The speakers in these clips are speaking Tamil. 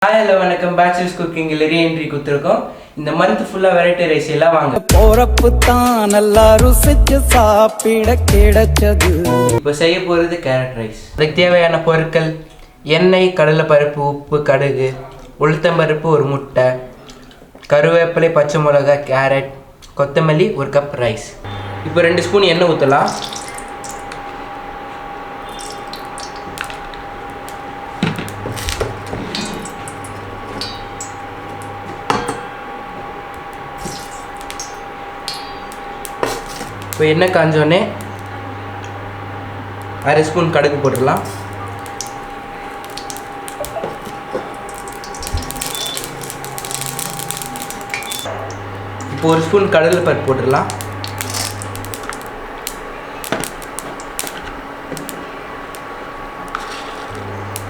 Hi, hello, welcome Bachelor's cooking re-entry குத்துறோம். இந்த month ஃபுல்லா variety rice எல்லாம் வாங்க. போறப்பு தான் நல்லா ருசிச்சு சாப்பிட கிடைச்சது. இப்போ செய்ய போறது carrot rice. அதுக்கு தேவையான பொருட்கள் எண்ணெய், கடலை பருப்பு, உப்பு, கடுகு, உளுத்தம் பருப்பு, ஒரு முட்டை, கருவேப்பிலை, பச்சை மிளகாய், கேரட், கொத்தமல்லி, ஒரு கப் ரைஸ். இப்போ 2 ஸ்பூன் எண்ணெய் ஊற்றலாம். இப்போ எண்ணெய் காஞ்சோடனே 1/2 ஸ்பூன் கடுகு போட்டுடலாம். இப்போ 1 ஸ்பூன் கடலை பருப்பு போட்டுடலாம்.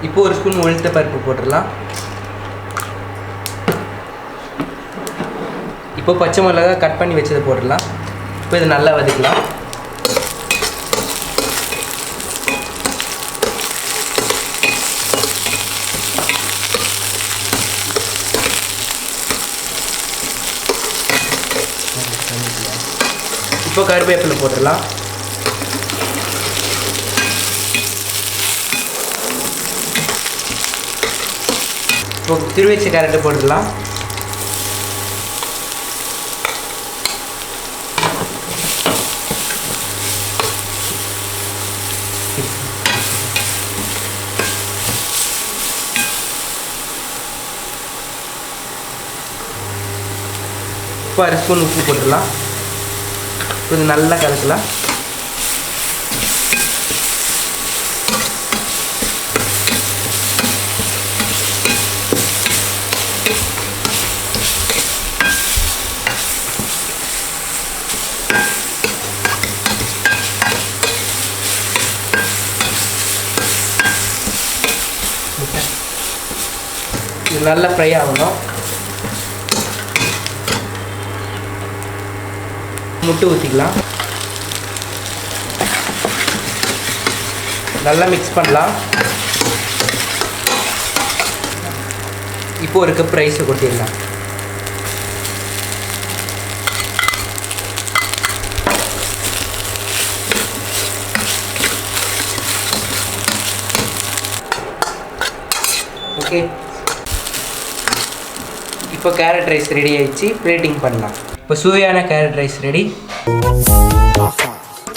இப்போ 1 ஸ்பூன் உளுத்த பருப்பு போட்டுடலாம். இப்போ பச்சை மிளகாய் கட் பண்ணி வச்சதை போட்டுடலாம். இப்போ இது நல்லா வதக்கலாம். இப்போ கருவேப்பிலை போட்டுடலாம். இப்போ திருவி வச்ச கேரட்டை போட்டுடலாம். இப்போ 1/2 ஸ்பூன் உப்பு போட்டுடலாம். கொஞ்சம் நல்லா கலக்கலாம். இது நல்லா ஃப்ரை ஆகணும். முட்டை ஊற்றிக்கலாம். நல்லா மிக்ஸ் பண்ணலாம். இப்போ ஒரு கப் ரைஸை கொட்டிடலாம். ஓகே, இப்போ கேரட் ரைஸ் ரெடி ஆயிடுச்சு. பிளேட்டிங் பண்ணலாம். இப்போ சுவையான கேரட் ரைஸ் ரெடி.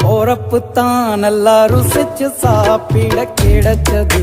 போறப்பு தான் நல்லா ருசிச்சு சாப்பிட கிடைச்சது.